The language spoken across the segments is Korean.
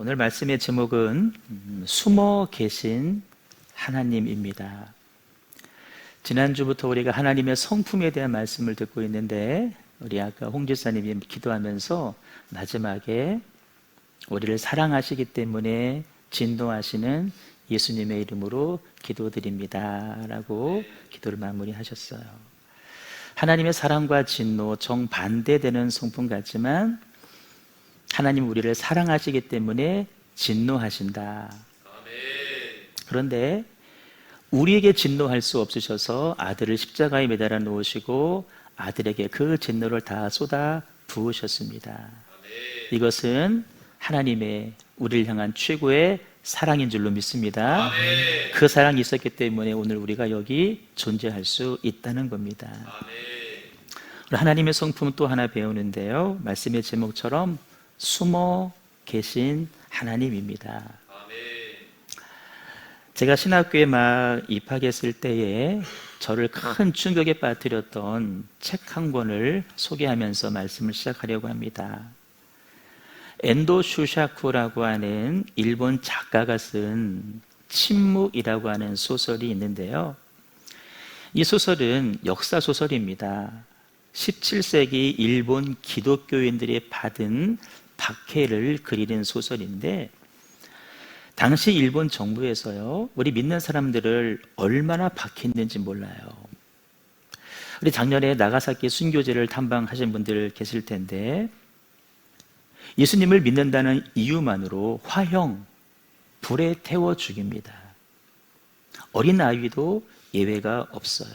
오늘 말씀의 제목은 숨어 계신 하나님입니다. 지난주부터 우리가 하나님의 성품에 대한 말씀을 듣고 있는데 우리 아까 홍 지사님이 기도하면서 마지막에 우리를 사랑하시기 때문에 진노하시는 예수님의 이름으로 기도드립니다 라고 기도를 마무리하셨어요. 하나님의 사랑과 진노 정반대되는 성품 같지만 하나님 우리를 사랑하시기 때문에 진노하신다. 그런데 우리에게 진노할 수 없으셔서 아들을 십자가에 매달아 놓으시고 아들에게 그 진노를 다 쏟아 부으셨습니다. 이것은 하나님의 우리를 향한 최고의 사랑인 줄로 믿습니다. 그 사랑이 있었기 때문에 오늘 우리가 여기 존재할 수 있다는 겁니다. 하나님의 성품 또 하나 배우는데요, 말씀의 제목처럼 숨어 계신 하나님입니다. 제가 신학교에 막 입학했을 때에 저를 큰 충격에 빠뜨렸던 책 한 권을 소개하면서 말씀을 시작하려고 합니다. 엔도 슈샤쿠라고 하는 일본 작가가 쓴 침묵이라고 하는 소설이 있는데요, 이 소설은 역사 소설입니다. 17세기 일본 기독교인들이 받은 박해를 그리는 소설인데, 당시 일본 정부에서요, 우리 믿는 사람들을 얼마나 박해했는지 몰라요. 우리 작년에 나가사키 순교지를 탐방하신 분들 계실 텐데, 예수님을 믿는다는 이유만으로 화형, 불에 태워 죽입니다. 어린 아이도 예외가 없어요.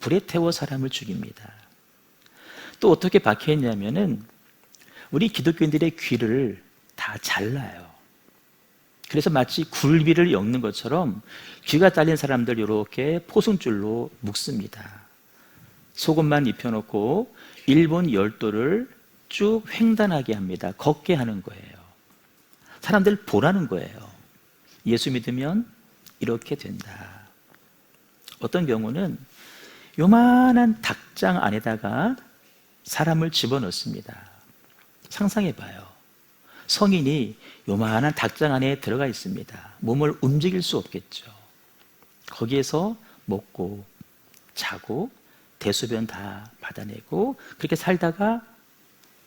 불에 태워 사람을 죽입니다. 또 어떻게 박해했냐면은 우리 기독교인들의 귀를 다 잘라요. 그래서 마치 굴비를 엮는 것처럼 귀가 잘린 사람들 이렇게 포승줄로 묶습니다. 속옷만 입혀놓고 일본 열도를 쭉 횡단하게 합니다. 걷게 하는 거예요. 사람들 보라는 거예요. 예수 믿으면 이렇게 된다. 어떤 경우는 요만한 닭장 안에다가 사람을 집어넣습니다. 상상해봐요. 성인이 요만한 닭장 안에 들어가 있습니다. 몸을 움직일 수 없겠죠. 거기에서 먹고 자고 대소변 다 받아내고 그렇게 살다가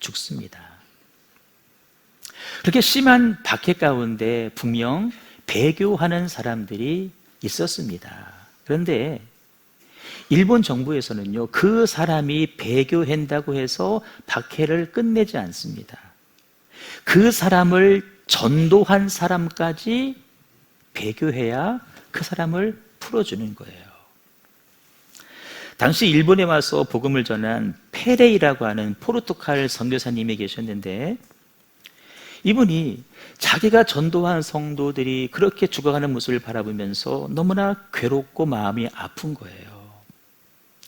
죽습니다. 그렇게 심한 박해 가운데 분명 배교하는 사람들이 있었습니다. 그런데 일본 정부에서는요, 그 사람이 배교한다고 해서 박해를 끝내지 않습니다. 그 사람을 전도한 사람까지 배교해야 그 사람을 풀어주는 거예요. 당시 일본에 와서 복음을 전한 페레이라고 하는 포르투갈 선교사님이 계셨는데, 이분이 자기가 전도한 성도들이 그렇게 죽어가는 모습을 바라보면서 너무나 괴롭고 마음이 아픈 거예요.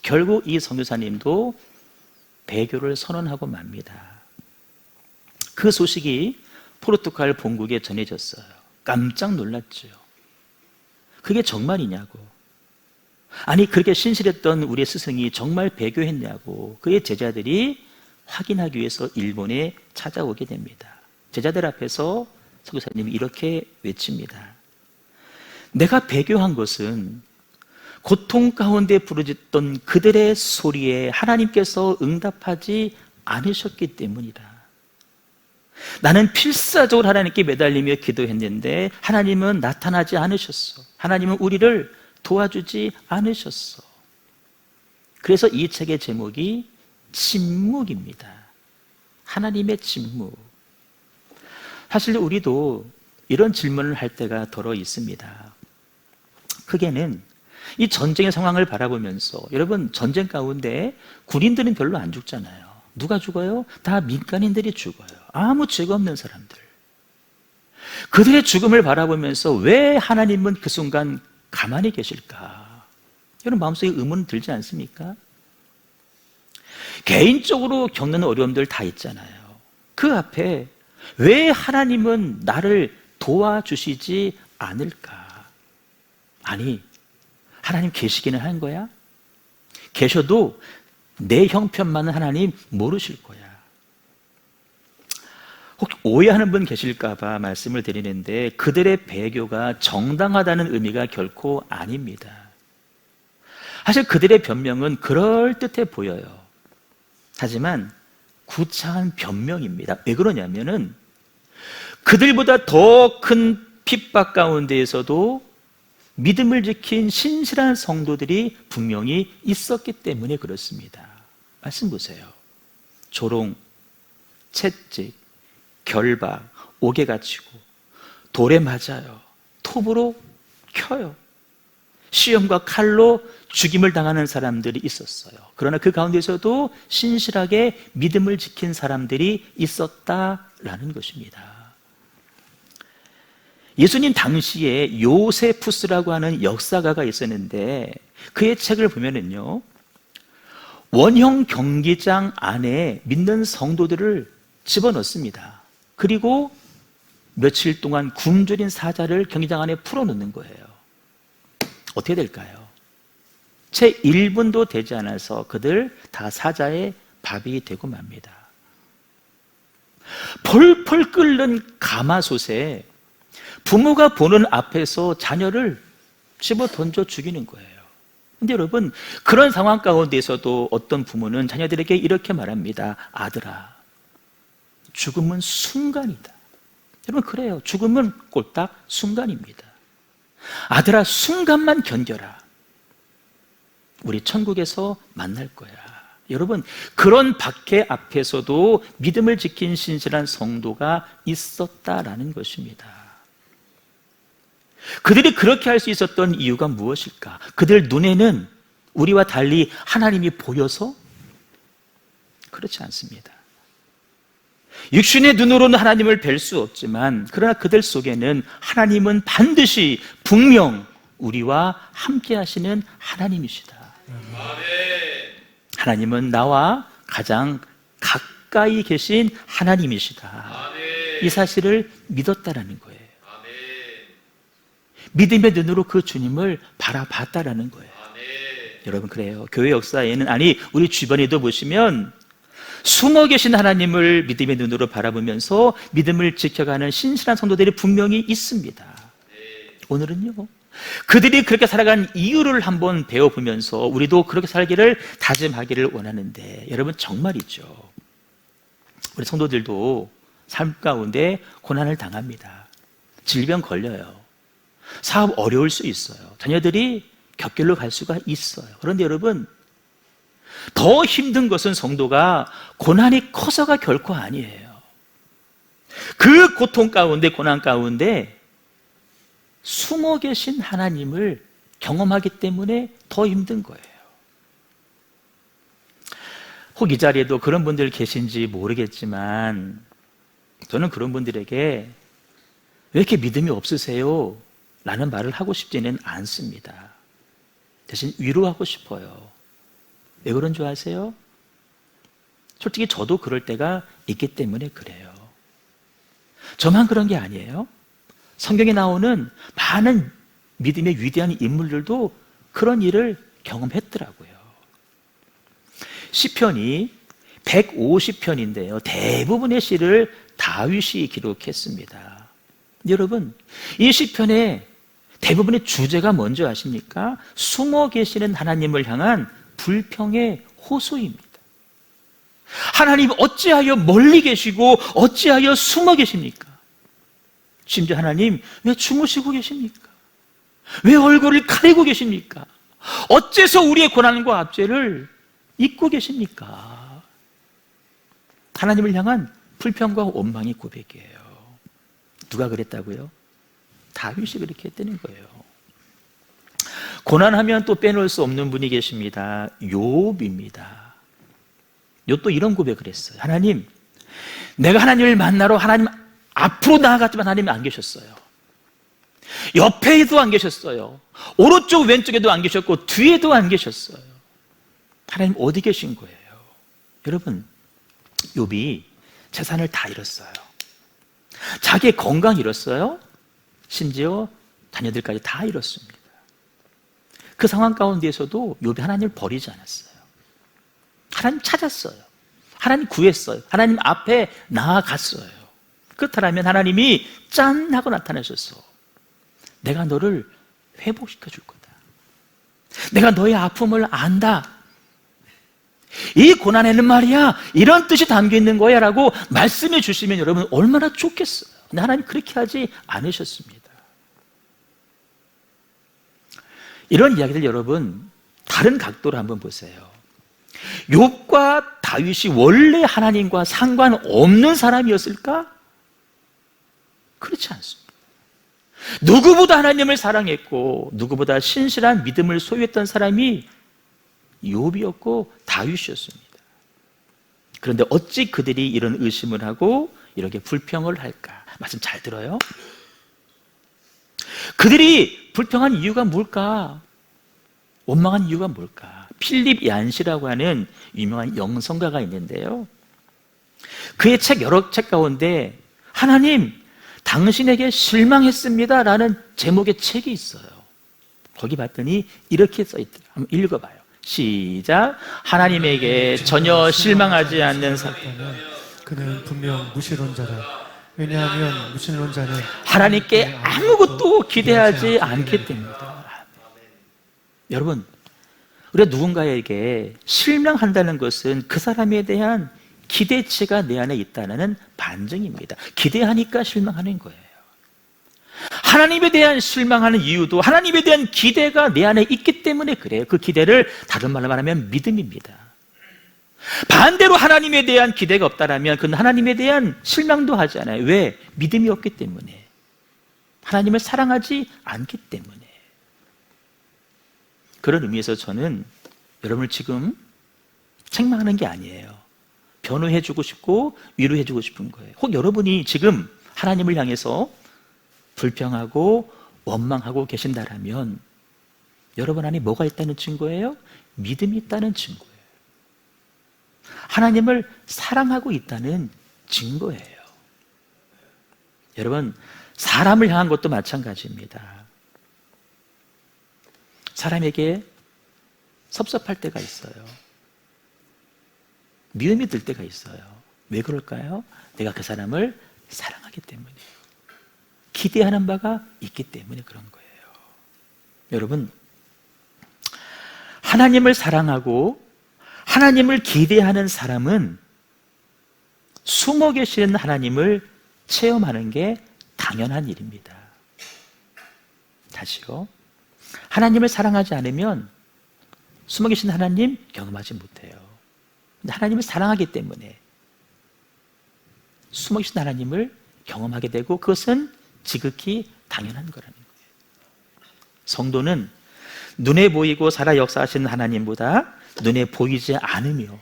결국 이 선교사님도 배교를 선언하고 맙니다. 그 소식이 포르투갈 본국에 전해졌어요. 깜짝 놀랐죠. 그게 정말이냐고. 아니, 그렇게 신실했던 우리의 스승이 정말 배교했냐고 그의 제자들이 확인하기 위해서 일본에 찾아오게 됩니다. 제자들 앞에서 선교사님이 이렇게 외칩니다. 내가 배교한 것은 고통 가운데 부르짖던 그들의 소리에 하나님께서 응답하지 않으셨기 때문이다. 나는 필사적으로 하나님께 매달리며 기도했는데 하나님은 나타나지 않으셨어. 하나님은 우리를 도와주지 않으셨어. 그래서 이 책의 제목이 침묵입니다. 하나님의 침묵. 사실 우리도 이런 질문을 할 때가 더러 있습니다. 크게는 이 전쟁의 상황을 바라보면서, 여러분, 전쟁 가운데 군인들은 별로 안 죽잖아요. 누가 죽어요? 다 민간인들이 죽어요. 아무 죄가 없는 사람들. 그들의 죽음을 바라보면서 왜 하나님은 그 순간 가만히 계실까? 여러분 마음속에 의문 들지 않습니까? 개인적으로 겪는 어려움들 다 있잖아요. 그 앞에 왜 하나님은 나를 도와주시지 않을까? 아니, 하나님 계시기는 한 거야? 계셔도 내 형편만은 하나님 모르실 거야. 혹 오해하는 분 계실까 봐 말씀을 드리는데 그들의 배교가 정당하다는 의미가 결코 아닙니다. 사실 그들의 변명은 그럴듯해 보여요. 하지만 구차한 변명입니다. 왜 그러냐면은 그들보다 더 큰 핍박 가운데에서도 믿음을 지킨 신실한 성도들이 분명히 있었기 때문에 그렇습니다. 말씀 보세요. 조롱, 채찍, 결박, 옥에 갇히고 돌에 맞아요. 톱으로 켜요. 시험과 칼로 죽임을 당하는 사람들이 있었어요. 그러나 그 가운데서도 신실하게 믿음을 지킨 사람들이 있었다라는 것입니다. 예수님 당시에 요세푸스라고 하는 역사가가 있었는데 그의 책을 보면은요, 원형 경기장 안에 믿는 성도들을 집어넣습니다. 그리고 며칠 동안 굶주린 사자를 경기장 안에 풀어놓는 거예요. 어떻게 될까요? 채 1분도 되지 않아서 그들 다 사자의 밥이 되고 맙니다. 펄펄 끓는 가마솥에 부모가 보는 앞에서 자녀를 집어 던져 죽이는 거예요. 근데 여러분, 그런 상황 가운데서도 어떤 부모는 자녀들에게 이렇게 말합니다. 아들아, 죽음은 순간이다. 여러분, 그래요. 죽음은 꼴딱 순간입니다. 아들아, 순간만 견뎌라. 우리 천국에서 만날 거야. 여러분, 그런 박해 앞에서도 믿음을 지킨 신실한 성도가 있었다라는 것입니다. 그들이 그렇게 할 수 있었던 이유가 무엇일까? 그들 눈에는 우리와 달리 하나님이 보여서? 그렇지 않습니다. 육신의 눈으로는 하나님을 뵐 수 없지만 그러나 그들 속에는 하나님은 반드시 분명 우리와 함께 하시는 하나님이시다. 하나님은 나와 가장 가까이 계신 하나님이시다. 이 사실을 믿었다라는 거예요. 믿음의 눈으로 그 주님을 바라봤다라는 거예요. 여러분, 그래요. 교회 역사에는, 아니 우리 주변에도 보시면 숨어 계신 하나님을 믿음의 눈으로 바라보면서 믿음을 지켜가는 신실한 성도들이 분명히 있습니다. 오늘은요, 그들이 그렇게 살아간 이유를 한번 배워보면서 우리도 그렇게 살기를 다짐하기를 원하는데, 여러분 정말이죠. 우리 성도들도 삶 가운데 고난을 당합니다. 질병 걸려요. 사업 어려울 수 있어요. 자녀들이 격길로 갈 수가 있어요. 그런데 여러분, 더 힘든 것은 성도가 고난이 커서가 결코 아니에요. 그 고통 가운데, 고난 가운데 숨어 계신 하나님을 경험하기 때문에 더 힘든 거예요. 혹 이 자리에도 그런 분들 계신지 모르겠지만 저는 그런 분들에게 왜 이렇게 믿음이 없으세요? 라는 말을 하고 싶지는 않습니다. 대신 위로하고 싶어요. 왜 그런 줄 아세요? 솔직히 저도 그럴 때가 있기 때문에 그래요. 저만 그런 게 아니에요. 성경에 나오는 많은 믿음의 위대한 인물들도 그런 일을 경험했더라고요. 시편이 150편인데요. 대부분의 시를 다윗이 기록했습니다. 여러분, 이 시편의 대부분의 주제가 뭔지 아십니까? 숨어 계시는 하나님을 향한 불평의 호소입니다. 하나님 어찌하여 멀리 계시고 어찌하여 숨어 계십니까? 심지어 하나님 왜 주무시고 계십니까? 왜 얼굴을 가리고 계십니까? 어째서 우리의 고난과 압제를 잊고 계십니까? 하나님을 향한 불평과 원망의 고백이에요. 누가 그랬다고요? 다윗이 그렇게 했다는 거예요. 고난하면 또 빼놓을 수 없는 분이 계십니다. 욥입니다. 욥도 이런 고백을 했어요. 하나님, 내가 하나님을 만나러 하나님 앞으로 나아갔지만 하나님이 안 계셨어요. 옆에도 안 계셨어요. 오른쪽 왼쪽에도 안 계셨고 뒤에도 안 계셨어요. 하나님 어디 계신 거예요? 여러분, 욥이 재산을 다 잃었어요. 자기의 건강 잃었어요. 심지어 자녀들까지 다 잃었습니다. 그 상황 가운데에서도 욥이 하나님을 버리지 않았어요. 하나님 찾았어요. 하나님 구했어요. 하나님 앞에 나아갔어요. 그렇다면 하나님이 짠 하고 나타나셨어. 내가 너를 회복시켜 줄 거다. 내가 너의 아픔을 안다. 이 고난에는 말이야 이런 뜻이 담겨 있는 거야 라고 말씀해 주시면 여러분 얼마나 좋겠어요. 근데 하나님 그렇게 하지 않으셨습니다. 이런 이야기들 여러분 다른 각도로 한번 보세요. 욥과 다윗이 원래 하나님과 상관없는 사람이었을까? 그렇지 않습니다. 누구보다 하나님을 사랑했고 누구보다 신실한 믿음을 소유했던 사람이 욥이었고 다윗이었습니다. 그런데 어찌 그들이 이런 의심을 하고 이렇게 불평을 할까? 말씀 잘 들어요. 그들이 불평한 이유가 뭘까? 원망한 이유가 뭘까? 필립 얀시라고 하는 유명한 영성가가 있는데요, 그의 여러 책 가운데 하나님 당신에게 실망했습니다 라는 제목의 책이 있어요. 거기 봤더니 이렇게 써있더라고요. 한번 읽어봐요. 시작. 하나님에게 전혀 실망하지 않는 사람, 그는 분명 무신론자다. 왜냐하면 무신론자는 하나님께 아무것도 기대하지 않기 때문이다. 여러분, 우리가 누군가에게 실망한다는 것은 그 사람에 대한 기대치가 내 안에 있다는 반증입니다. 기대하니까 실망하는 거예요. 하나님에 대한 실망하는 이유도 하나님에 대한 기대가 내 안에 있기 때문에 그래요. 그 기대를 다른 말로 말하면 믿음입니다. 반대로 하나님에 대한 기대가 없다면 그는 하나님에 대한 실망도 하지 않아요. 왜? 믿음이 없기 때문에. 하나님을 사랑하지 않기 때문에. 그런 의미에서 저는 여러분을 지금 책망하는 게 아니에요. 변호해주고 싶고 위로해주고 싶은 거예요. 혹 여러분이 지금 하나님을 향해서 불평하고 원망하고 계신다라면 여러분 안에 뭐가 있다는 증거예요? 믿음이 있다는 증거예요. 하나님을 사랑하고 있다는 증거예요. 여러분, 사람을 향한 것도 마찬가지입니다. 사람에게 섭섭할 때가 있어요. 미움이 들 때가 있어요. 왜 그럴까요? 내가 그 사람을 사랑하기 때문이에요. 기대하는 바가 있기 때문에 그런 거예요. 여러분, 하나님을 사랑하고 하나님을 기대하는 사람은 숨어 계시는 하나님을 체험하는 게 당연한 일입니다. 다시요. 하나님을 사랑하지 않으면 숨어 계신 하나님 경험하지 못해요. 근데 하나님을 사랑하기 때문에 숨어 계신 하나님을 경험하게 되고 그것은 지극히 당연한 거라는 거예요. 성도는 눈에 보이고 살아 역사하시는 하나님보다 눈에 보이지 않으며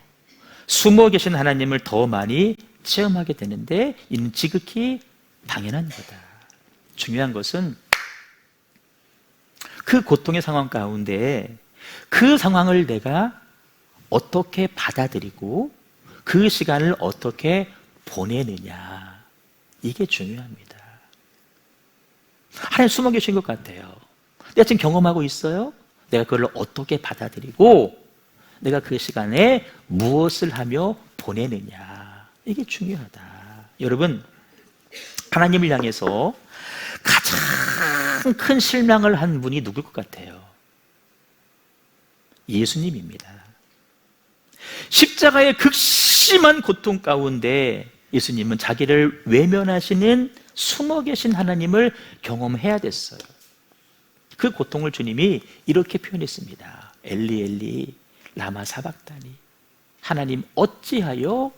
숨어 계신 하나님을 더 많이 체험하게 되는데 이는 지극히 당연한 거다. 중요한 것은 그 고통의 상황 가운데 그 상황을 내가 어떻게 받아들이고 그 시간을 어떻게 보내느냐, 이게 중요합니다. 하나님 숨어 계신 것 같아요. 내가 지금 경험하고 있어요. 내가 그걸 어떻게 받아들이고 내가 그 시간에 무엇을 하며 보내느냐, 이게 중요하다. 여러분, 하나님을 향해서 가장 큰 실망을 한 분이 누굴 것 같아요? 예수님입니다. 십자가의 극심한 고통 가운데 예수님은 자기를 외면하시는 숨어 계신 하나님을 경험해야 됐어요. 그 고통을 주님이 이렇게 표현했습니다. 엘리 엘리 라마 사박다니, 하나님 어찌하여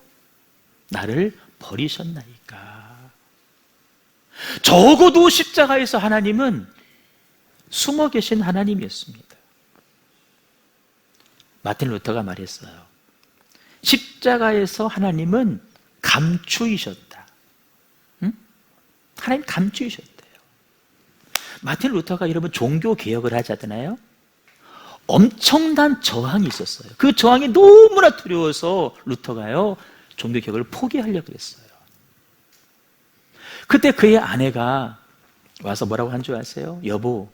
나를 버리셨나이까. 적어도 십자가에서 하나님은 숨어 계신 하나님이었습니다. 마틴 루터가 말했어요. 십자가에서 하나님은 감추이셨다. 응? 하나님 감추이셨대요. 마틴 루터가 여러분 종교 개혁을 하자잖아요. 엄청난 저항이 있었어요. 그 저항이 너무나 두려워서 루터가요 종교 개혁을 포기하려고 그랬어요. 그때 그의 아내가 와서 뭐라고 한 줄 아세요? 여보,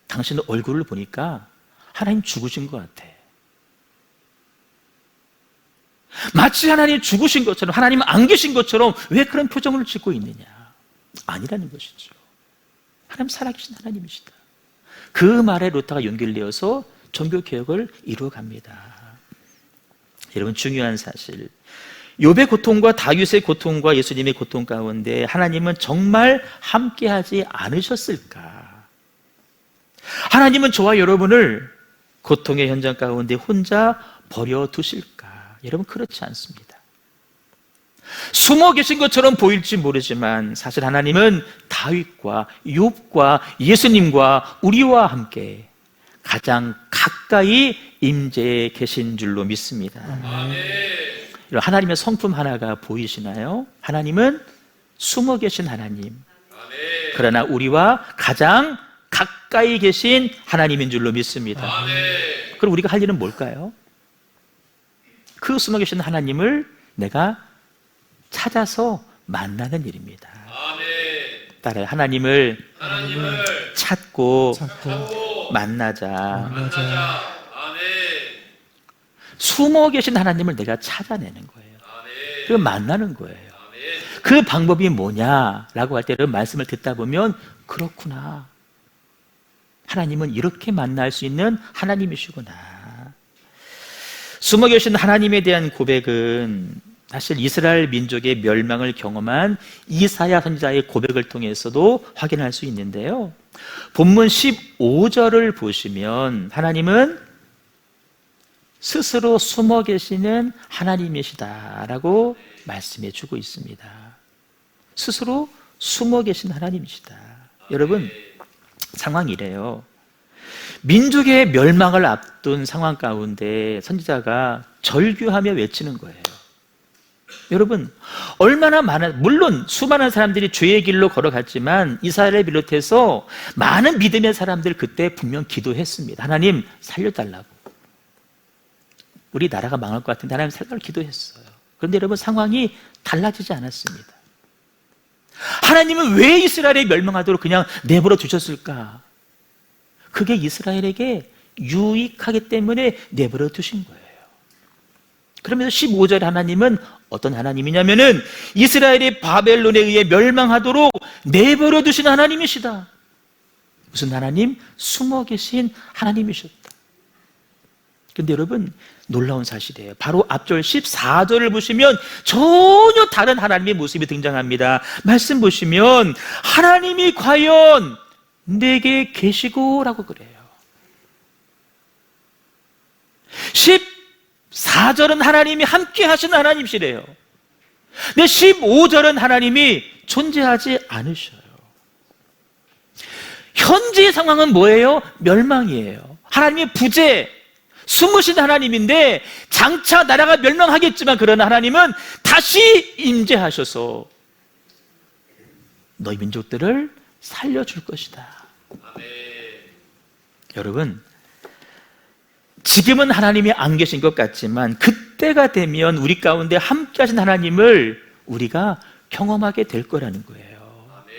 당신 얼굴을 보니까 하나님 죽으신 것 같아. 마치 하나님 죽으신 것처럼, 하나님은 안 계신 것처럼 왜 그런 표정을 짓고 있느냐? 아니라는 것이죠. 하나님 살아계신 하나님이시다. 그 말에 루터가 용기를 내어서 종교개혁을 이루어갑니다. 여러분, 중요한 사실, 욥의 고통과 다윗의 고통과 예수님의 고통 가운데 하나님은 정말 함께하지 않으셨을까? 하나님은 저와 여러분을 고통의 현장 가운데 혼자 버려두실까? 여러분, 그렇지 않습니다. 숨어 계신 것처럼 보일지 모르지만 사실 하나님은 다윗과 욥과 예수님과 우리와 함께 가장 가까이 임재해 계신 줄로 믿습니다. 하나님의 성품 하나가 보이시나요? 하나님은 숨어 계신 하나님, 그러나 우리와 가장 가까이 계신 하나님인 줄로 믿습니다. 그럼 우리가 할 일은 뭘까요? 그 숨어 계신 하나님을 내가 찾아서 만나는 일입니다. 따라요. 하나님을 찾고 만나자. 숨어 계신 하나님을 내가 찾아내는 거예요. 그 만나는 거예요. 그 방법이 뭐냐라고 할 때는 말씀을 듣다 보면 그렇구나. 하나님은 이렇게 만날 수 있는 하나님이시구나. 숨어 계신 하나님에 대한 고백은 사실 이스라엘 민족의 멸망을 경험한 이사야 선지자의 고백을 통해서도 확인할 수 있는데요. 본문 15절을 보시면 하나님은 스스로 숨어 계시는 하나님이시다라고 말씀해 주고 있습니다. 스스로 숨어 계신 하나님이시다. 여러분, 상황이 이래요. 민족의 멸망을 앞둔 상황 가운데 선지자가 절규하며 외치는 거예요. 여러분, 얼마나 많은, 물론 수많은 사람들이 죄의 길로 걸어갔지만 이스라엘을 비롯해서 많은 믿음의 사람들 그때 분명 기도했습니다. 하나님 살려달라고. 우리 나라가 망할 것 같은데 하나님 살려달라고 기도했어요. 그런데 여러분, 상황이 달라지지 않았습니다. 하나님은 왜 이스라엘이 멸망하도록 그냥 내버려 두셨을까? 그게 이스라엘에게 유익하기 때문에 내버려 두신 거예요. 그러면서 15절 하나님은 어떤 하나님이냐면은 이스라엘이 바벨론에 의해 멸망하도록 내버려 두신 하나님이시다. 무슨 하나님? 숨어 계신 하나님이셨다. 근데 여러분, 놀라운 사실이에요. 바로 앞절 14절을 보시면 전혀 다른 하나님의 모습이 등장합니다. 말씀 보시면 하나님이 과연 내게 계시고 라고 그래요. 14절은 하나님이 함께 하신 하나님이시래요. 근데 15절은 하나님이 존재하지 않으셔요. 현재의 상황은 뭐예요? 멸망이에요. 하나님의 부재, 숨으신 하나님인데 장차 나라가 멸망하겠지만 그러나 하나님은 다시 임재하셔서 너희 민족들을 살려줄 것이다. 아멘. 여러분, 지금은 하나님이 안 계신 것 같지만 그때가 되면 우리 가운데 함께 하신 하나님을 우리가 경험하게 될 거라는 거예요. 아멘.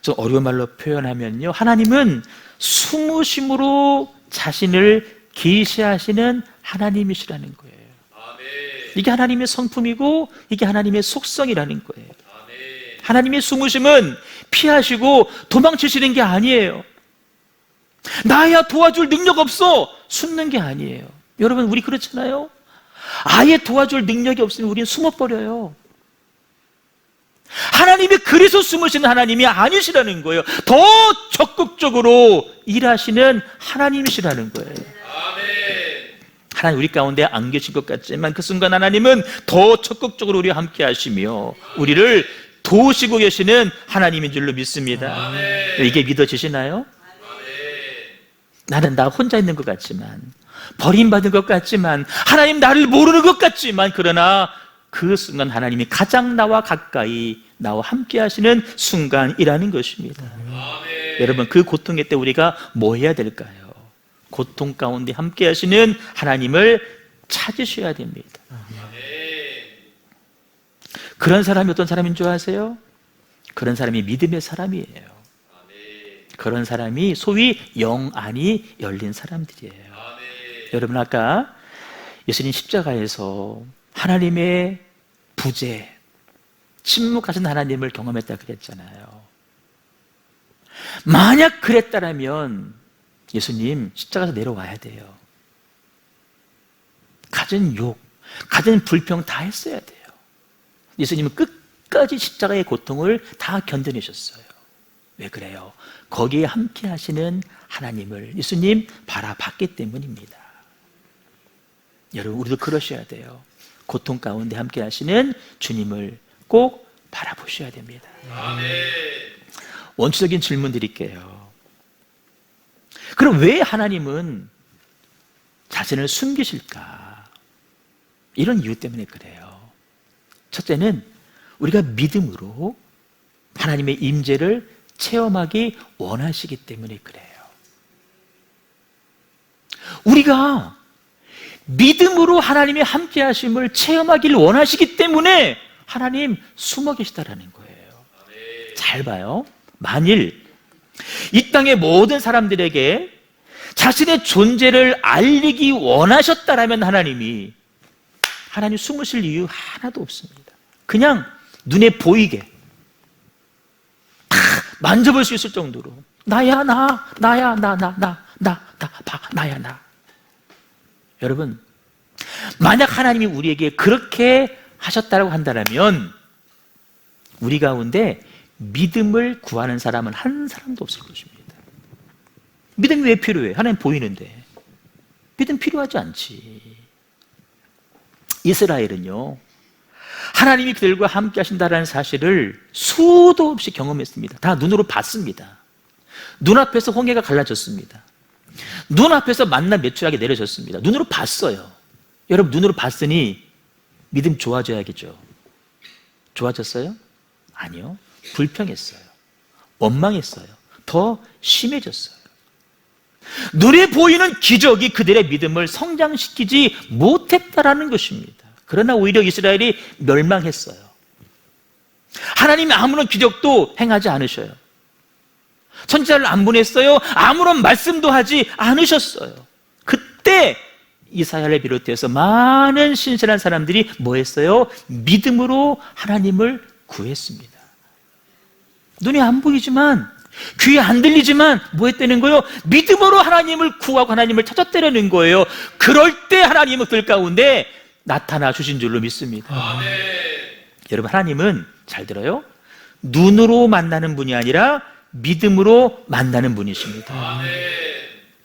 좀 어려운 말로 표현하면요, 하나님은 숨으심으로 자신을 계시하시는 하나님이시라는 거예요. 아멘. 이게 하나님의 성품이고 이게 하나님의 속성이라는 거예요. 아멘. 하나님의 숨으심은 피하시고 도망치시는 게 아니에요. 나야 도와줄 능력 없어 숨는 게 아니에요. 여러분, 우리 그렇잖아요. 아예 도와줄 능력이 없으면 우리는 숨어버려요. 하나님이 그래서 숨으시는 하나님이 아니시라는 거예요. 더 적극적으로 일하시는 하나님이시라는 거예요. 하나님 우리 가운데 안 계신 것 같지만 그 순간 하나님은 더 적극적으로 우리와 함께 하시며 우리를 도우시고 계시는 하나님인 줄로 믿습니다. 이게 믿어지시나요? 나는 나 혼자 있는 것 같지만, 버림받은 것 같지만, 하나님 나를 모르는 것 같지만, 그러나 그 순간 하나님이 가장 나와 가까이 나와 함께 하시는 순간이라는 것입니다. 여러분, 그 고통의 때 우리가 뭐 해야 될까요? 고통 가운데 함께 하시는 하나님을 찾으셔야 됩니다. 그런 사람이 어떤 사람인 줄 아세요? 그런 사람이 믿음의 사람이에요. 그런 사람이 소위 영안이 열린 사람들이에요. 여러분, 아까 예수님 십자가에서 하나님의 부재, 침묵하신 하나님을 경험했다 그랬잖아요. 만약 그랬다면 예수님 십자가에서 내려와야 돼요. 가진 욕, 가진 불평 다 했어야 돼요. 예수님은 끝까지 십자가의 고통을 다 견뎌내셨어요. 왜 그래요? 거기에 함께 하시는 하나님을 예수님 바라봤기 때문입니다. 여러분, 우리도 그러셔야 돼요. 고통 가운데 함께 하시는 주님을 꼭 바라보셔야 됩니다. 원초적인 질문 드릴게요. 그럼 왜 하나님은 자신을 숨기실까? 이런 이유 때문에 그래요. 첫째는 우리가 믿음으로 하나님의 임재를 체험하기 원하시기 때문에 그래요. 우리가 믿음으로 하나님의 함께 하심을 체험하기를 원하시기 때문에 하나님 숨어 계시다라는 거예요. 잘 봐요. 만일 이 땅의 모든 사람들에게 자신의 존재를 알리기 원하셨다라면 하나님 숨으실 이유 하나도 없습니다. 그냥 눈에 보이게 다 만져볼 수 있을 정도로 나야 나, 나야 나, 나야 나. 여러분, 만약 하나님이 우리에게 그렇게 하셨다고 한다면 우리 가운데 믿음을 구하는 사람은 한 사람도 없을 것입니다. 믿음이 왜 필요해? 하나님 보이는데. 믿음 필요하지 않지. 이스라엘은요, 하나님이 그들과 함께 하신다는 사실을 수도 없이 경험했습니다. 다 눈으로 봤습니다. 눈앞에서 홍해가 갈라졌습니다. 눈앞에서 만나 매출하게 내려졌습니다. 눈으로 봤어요. 여러분, 눈으로 봤으니 믿음 좋아져야겠죠. 좋아졌어요? 아니요. 불평했어요. 원망했어요. 더 심해졌어요. 눈에 보이는 기적이 그들의 믿음을 성장시키지 못했다라는 것입니다. 그러나 오히려 이스라엘이 멸망했어요. 하나님이 아무런 기적도 행하지 않으셔요. 선지자를 안 보냈어요. 아무런 말씀도 하지 않으셨어요. 그때 이사야를 비롯해서 많은 신실한 사람들이 뭐 했어요? 믿음으로 하나님을 구했습니다. 눈이 안 보이지만, 귀에 안 들리지만 뭐 했다는 거예요? 믿음으로 하나님을 구하고 하나님을 찾았다는 거예요. 그럴 때 하나님은 그들 가운데 나타나 주신 줄로 믿습니다. 여러분, 하나님은 잘 들어요. 눈으로 만나는 분이 아니라 믿음으로 만나는 분이십니다.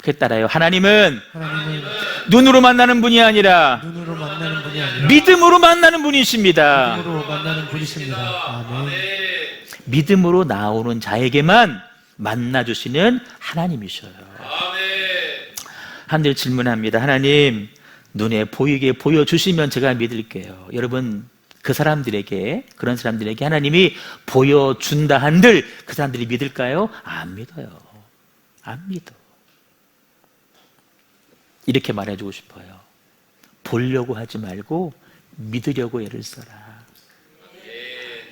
그에 따라요, 하나님은 눈으로 만나는 분이 아니라 믿음으로 만나는 분이십니다. 아멘. 믿음으로 나오는 자에게만 만나주시는 하나님이셔요. 하나님 질문합니다. 하나님, 눈에 보이게 보여주시면 제가 믿을게요. 여러분, 그 사람들에게, 그런 사람들에게 하나님이 보여준다 한들 그 사람들이 믿을까요? 안 믿어요. 안 믿어. 이렇게 말해주고 싶어요. 보려고 하지 말고 믿으려고 애를 써라.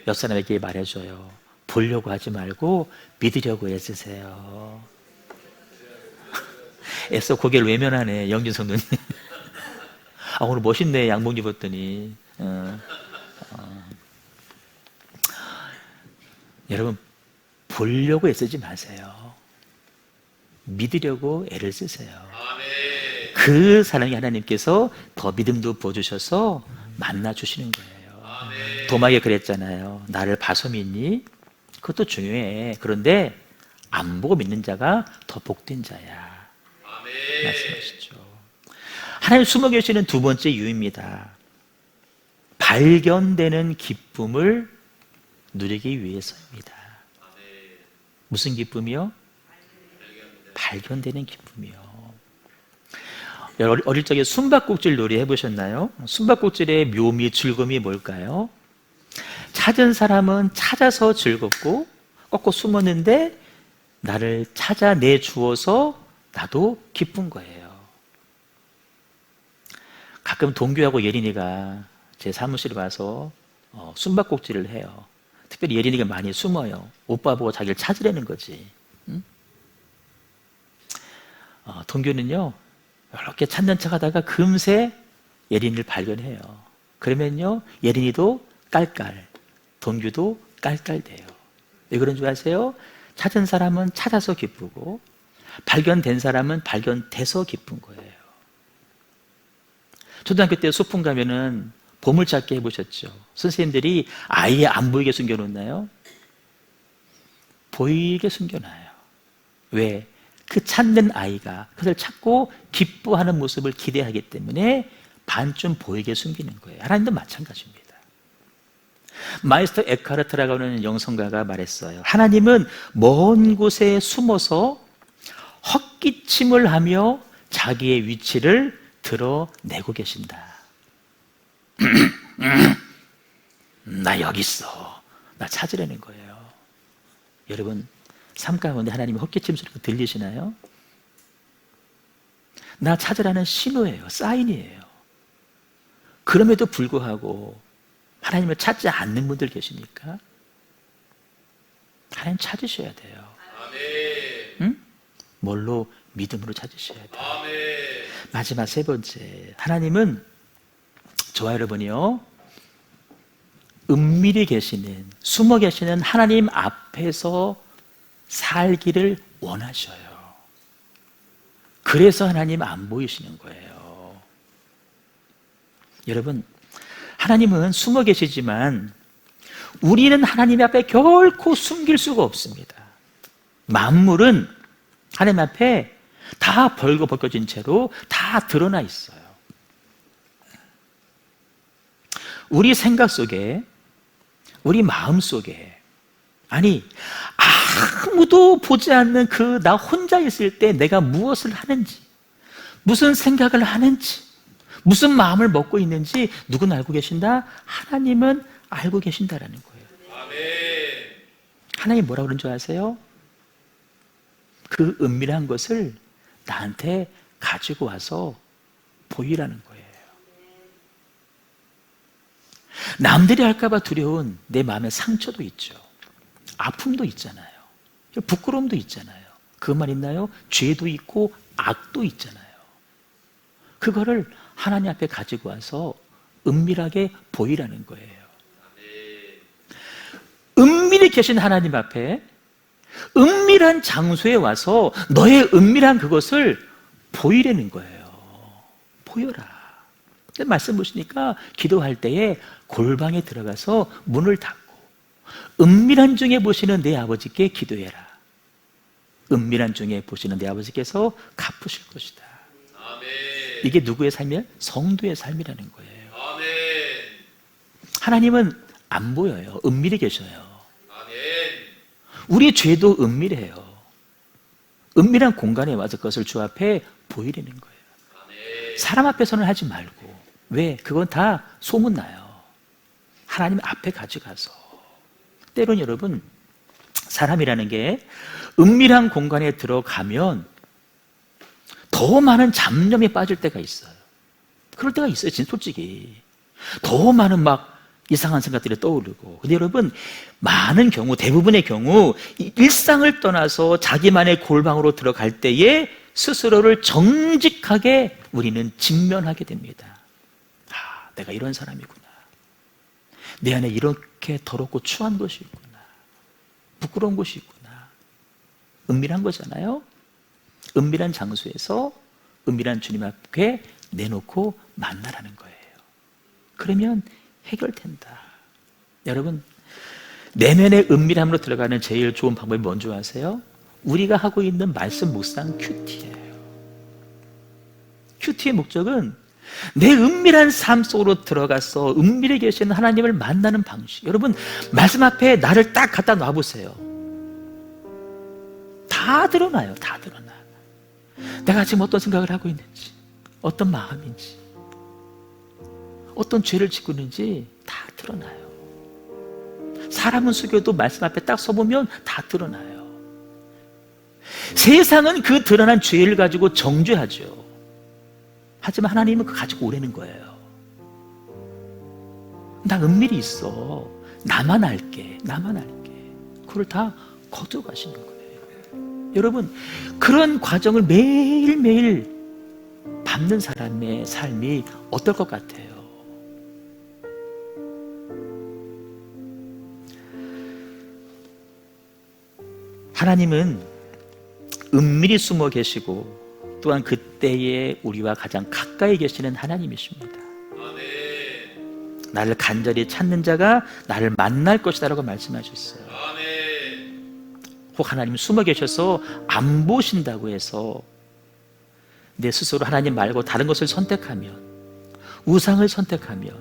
옆 사람에게 말해줘요. 보려고 하지 말고 믿으려고 애쓰세요. 애써 고개를 외면하네, 영진성 누님. 아, 오늘 멋있네, 양복 입었더니. 여러분, 보려고 애쓰지 마세요. 믿으려고 애를 쓰세요. 그 사랑이 하나님께서 더 믿음도 부어주셔서 만나주시는 거예요. 도마에게 그랬잖아요. 나를 봐서 믿니? 그것도 중요해. 그런데 안 보고 믿는 자가 더 복된 자야. 말씀하시죠. 하나님 숨어 계시는 두 번째 이유입니다. 발견되는 기쁨을 누리기 위해서입니다. 무슨 기쁨이요? 발견되는 기쁨이요. 어릴 적에 숨바꼭질 놀이 해보셨나요? 숨바꼭질의 묘미, 즐거움이 뭘까요? 찾은 사람은 찾아서 즐겁고, 꺾고 숨었는데 나를 찾아내 주어서 나도 기쁜 거예요. 가끔 동규하고 예린이가 제 사무실에 와서 숨바꼭질을 해요. 특별히 예린이가 많이 숨어요. 오빠 보고 자기를 찾으려는 거지. 응? 동규는요, 이렇게 찾는 척 하다가 금세 예린이를 발견해요. 그러면요, 예린이도 깔깔, 동규도 깔깔대요. 왜 그런 줄 아세요? 찾은 사람은 찾아서 기쁘고 발견된 사람은 발견돼서 기쁜 거예요. 초등학교 때 소풍 가면은 보물찾기 해보셨죠? 선생님들이 아예 안 보이게 숨겨놓나요? 보이게 숨겨놔요. 왜? 그 찾는 아이가 그것을 찾고 기뻐하는 모습을 기대하기 때문에 반쯤 보이게 숨기는 거예요. 하나님도 마찬가지입니다. 마이스터 에카르트라고 하는 영성가가 말했어요. 하나님은 먼 곳에 숨어서 헛기침을 하며 자기의 위치를 드러내고 계신다. 나 여기 있어. 나 찾으려는 거예요. 여러분, 삶 가운데 하나님의 헛기침 소리가 들리시나요? 나 찾으라는 신호예요. 사인이에요. 그럼에도 불구하고 하나님을 찾지 않는 분들 계십니까? 하나님 찾으셔야 돼요. 응? 뭘로? 믿음으로 찾으셔야 돼요. 마지막 세 번째, 하나님은 저와 여러분이요, 은밀히 계시는, 숨어 계시는 하나님 앞에서 살기를 원하셔요. 그래서 하나님 안 보이시는 거예요. 여러분, 하나님은 숨어 계시지만 우리는 하나님 앞에 결코 숨길 수가 없습니다. 만물은 하나님 앞에 다 벌거벗겨진 채로 다 드러나 있어요. 우리 생각 속에, 우리 마음 속에, 아니 아무도 보지 않는 그 나 혼자 있을 때 내가 무엇을 하는지, 무슨 생각을 하는지, 무슨 마음을 먹고 있는지 누구는 알고 계신다? 하나님은 알고 계신다라는 거예요. 하나님 뭐라고 그런 줄 아세요? 그 은밀한 것을 나한테 가지고 와서 보이라는 거예요. 남들이 할까봐 두려운 내 마음의 상처도 있죠. 아픔도 있잖아요. 부끄러움도 있잖아요. 그것만 있나요? 죄도 있고 악도 있잖아요. 그거를 하나님 앞에 가지고 와서 은밀하게 보이라는 거예요. 은밀히 계신 하나님 앞에 은밀한 장소에 와서 너의 은밀한 그것을 보이라는 거예요. 보여라. 말씀 보시니까 기도할 때에 골방에 들어가서 문을 닫고 은밀한 중에 보시는 내 아버지께 기도해라. 은밀한 중에 보시는 내 아버지께서 갚으실 것이다. 이게 누구의 삶이에요? 성도의 삶이라는 거예요. 하나님은 안 보여요. 은밀히 계셔요. 우리 죄도 은밀해요. 은밀한 공간에 와서 그것을 주 앞에 보이려는 거예요. 사람 앞에서는 하지 말고. 왜? 그건 다 소문나요. 하나님 앞에 가져가서. 때론 여러분, 사람이라는 게 은밀한 공간에 들어가면 더 많은 잡념에 빠질 때가 있어요. 그럴 때가 있어요, 진짜 솔직히. 더 많은 막 이상한 생각들이 떠오르고. 근데 여러분, 많은 경우, 대부분의 경우 일상을 떠나서 자기만의 골방으로 들어갈 때에 스스로를 정직하게 우리는 직면하게 됩니다. 아, 내가 이런 사람이구나. 내 안에 이렇게 더럽고 추한 것이 있구나. 부끄러운 것이 있구나. 은밀한 거잖아요. 은밀한 장소에서 은밀한 주님 앞에 내놓고 만나라는 거예요. 그러면 해결된다. 여러분, 내면의 은밀함으로 들어가는 제일 좋은 방법이 뭔지 아세요? 우리가 하고 있는 말씀 묵상 큐티예요. 큐티의 목적은 내 은밀한 삶 속으로 들어가서 은밀히 계시는 하나님을 만나는 방식. 여러분, 말씀 앞에 나를 딱 갖다 놔보세요. 다 드러나요. 다 드러나. 내가 지금 어떤 생각을 하고 있는지, 어떤 마음인지, 어떤 죄를 짓고 있는지 다 드러나요. 사람은 속여도 말씀 앞에 딱 서보면 다 드러나요. 세상은 그 드러난 죄를 가지고 정죄하죠. 하지만 하나님은 그거 가지고 오라는 거예요. 나 은밀히 있어. 나만 알게. 나만 알게. 그걸 다 거둬가시는 거예요. 여러분, 그런 과정을 매일매일 밟는 사람의 삶이 어떨 것 같아요? 하나님은 은밀히 숨어 계시고 또한 그때에 우리와 가장 가까이 계시는 하나님이십니다. 나를 간절히 찾는 자가 나를 만날 것이다 라고 말씀하셨어요. 혹 하나님 숨어 계셔서 안 보신다고 해서 내 스스로 하나님 말고 다른 것을 선택하면, 우상을 선택하면,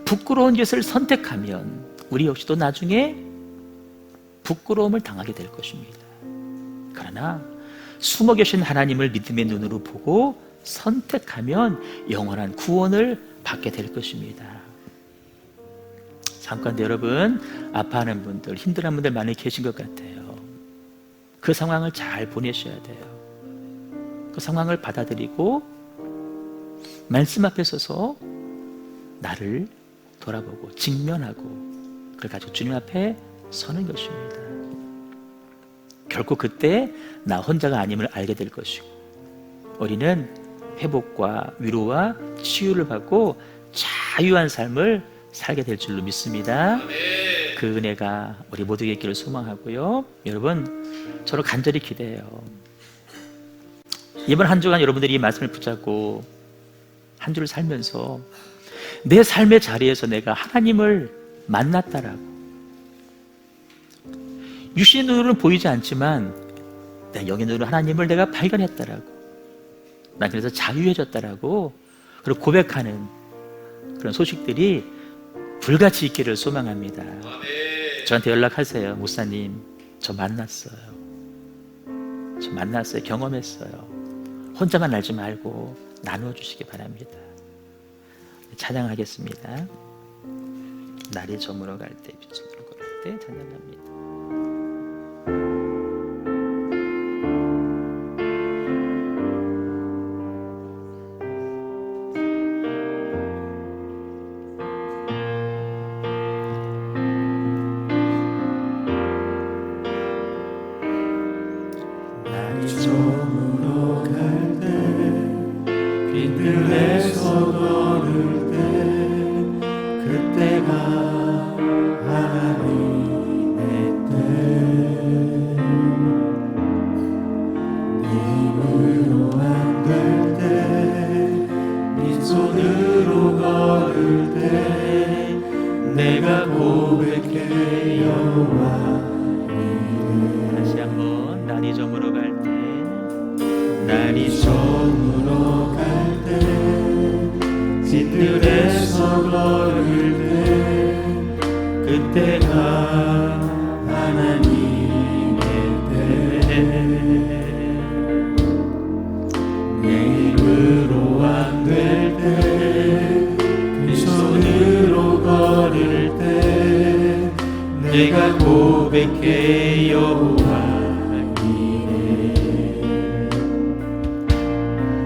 부끄러운 것을 선택하면 우리 역시도 나중에 부끄러움을 당하게 될 것입니다. 그러나 숨어 계신 하나님을 믿음의 눈으로 보고 선택하면 영원한 구원을 받게 될 것입니다. 잠깐 여러분, 아파하는 분들, 힘들어하는 분들 많이 계신 것 같아요. 그 상황을 잘 보내셔야 돼요. 그 상황을 받아들이고 말씀 앞에 서서 나를 돌아보고 직면하고 그걸 가지고 주님 앞에 서는 것입니다. 결코 그때 나 혼자가 아님을 알게 될 것이고 우리는 회복과 위로와 치유를 받고 자유한 삶을 살게 될 줄로 믿습니다. 그 은혜가 우리 모두에게 있기를 소망하고요. 여러분, 저를 간절히 기대해요. 이번 한 주간 여러분들이 이 말씀을 붙잡고 한 주를 살면서 내 삶의 자리에서 내가 하나님을 만났다라고, 육신의 눈으로는 보이지 않지만 내 영의 눈으로 하나님을 내가 발견했다라고, 난 그래서 자유해졌다라고 그리고 고백하는 그런 소식들이 불같이 있기를 소망합니다. 저한테 연락하세요. 목사님, 저 만났어요. 경험했어요. 혼자만 알지 말고 나누어 주시기 바랍니다. 찬양하겠습니다. 날이 저물어 갈 때, 빛으로 걸을 때 찬양합니다. 저물어 갈 때, 빛들에서 걸을 때, 그때가 하나님의 때. 네 힘으로 안 될 때, 빈손으로 걸을 때, 내가 고백해 여호와. 다시 한번 날이 저물어 갈 때, 날이 저물어 갈 때, 빛들에서 걸을 때, 그때가 하나님의 때. 내 힘으로 안 될 때, 빈손으로 걸을 때, 내가 고백해 여호와.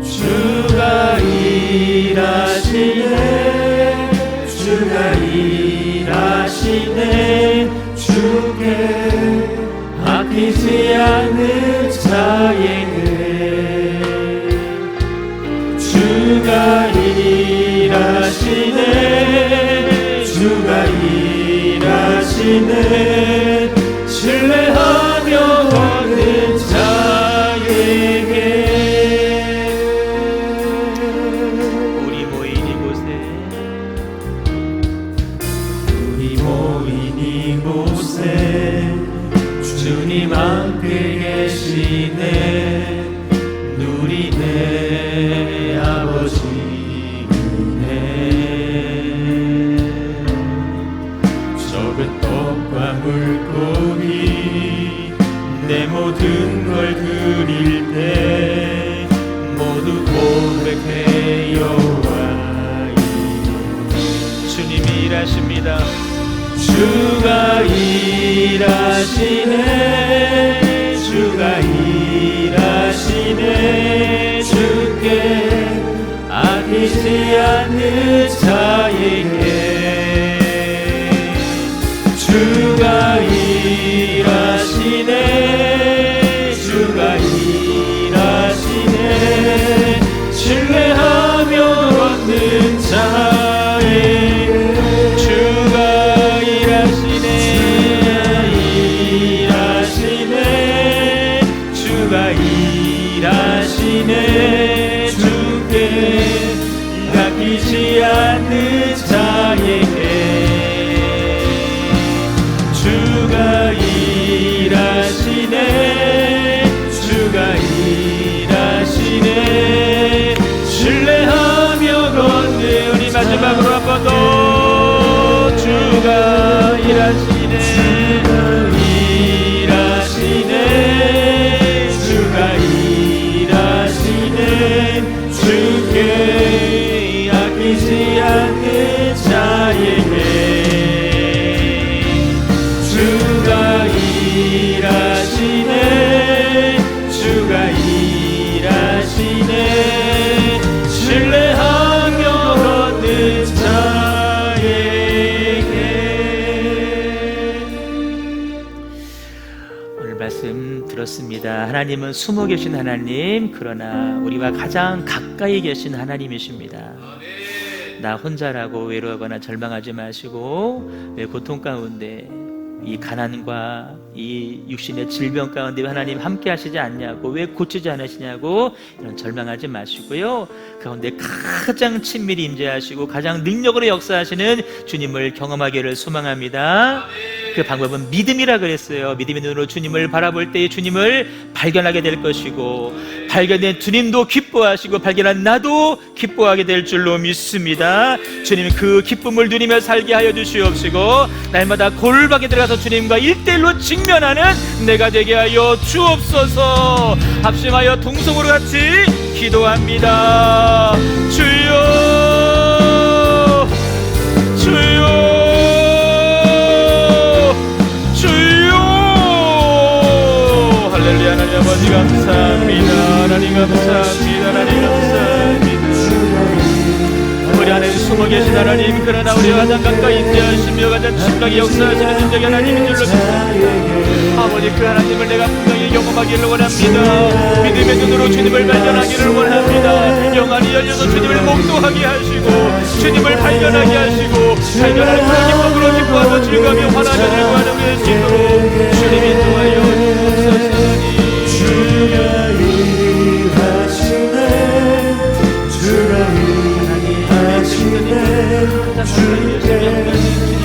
주가 일하시네, 주가 일하시네, 주께 아끼지 않는 자에게. 주가 일하시네, 주가 일하시네, 신뢰하며 얻는 자에게. 우리 모인 이곳에 주님 함께 계시네. 누리네 아버지 은혜. 적은 떡과 물고기 내 모든 걸 드릴 때 모두 고백해 여호와. 주님이 일하십니다. 주가 일하시네, 주가 일하시네, 주께 아끼지 않는 자에게. 주가 일하시네, 주가 일하시네, 신뢰하며 얻는 자에게. 주가 일하시네, 아끼지 않는 자에게 주가 일하시네 주가 일하시네 신뢰하며 걷는 우리 마지막으로 한 번 더 주가 일하시네 일하시네 주가 일하시네 주께 아끼지 않는 자에게 주가 일하시네 주가 일하시네 신뢰하며 걷는 자에게. 오늘 말씀 들었습니다. 하나님은 숨어 계신 하나님, 그러나 우리와 가장 가까이 계신 하나님이십니다. 나 혼자라고 외로워하거나 절망하지 마시고, 왜 고통 가운데 이 가난과 이 육신의 질병 가운데 하나님 함께 하시지 않냐고, 왜 고치지 않으시냐고 이런 절망하지 마시고요, 가운데 가장 친밀히 임재하시고 가장 능력으로 역사하시는 주님을 경험하기를 소망합니다. 그 방법은 믿음이라 그랬어요. 믿음의 눈으로 주님을 바라볼 때 주님을 발견하게 될 것이고, 발견된 주님도 기뻐하시고 발견한 나도 기뻐하게 될 줄로 믿습니다. 주님 그 기쁨을 누리며 살게 하여 주시옵시고, 날마다 골방에 들어가서 주님과 1대1로 직면하는 내가 되게 하여 주옵소서. 합심하여 동성으로 같이 기도합니다. 주여 주여 할렐루야. 하나님 아버지 감사합니다. 하나님 감사합니다. 하나님 감사합니다. 우리 안에 숨어 계신 하나님, 그러나 우리와 가장 가까이 임재하시며 가장 친밀하게 역사하시는 인적인 하나님인 줄로 믿습니다. 아버지 그 하나님을 내가 분명히 경험하기를 원합니다. 믿음의 눈으로 주님을 발견하기를 원합니다. 영안이 열려서 주님을 목도하게 하시고 주님을 발견하게 하시고, 발견하는 그 기쁨으로 기뻐하며 즐거우며 환하게 즐거워하는 우리의 신으로 주님이 도와여 주옵소서. 주가 일하시네 주가 일하시네 주가 일하시네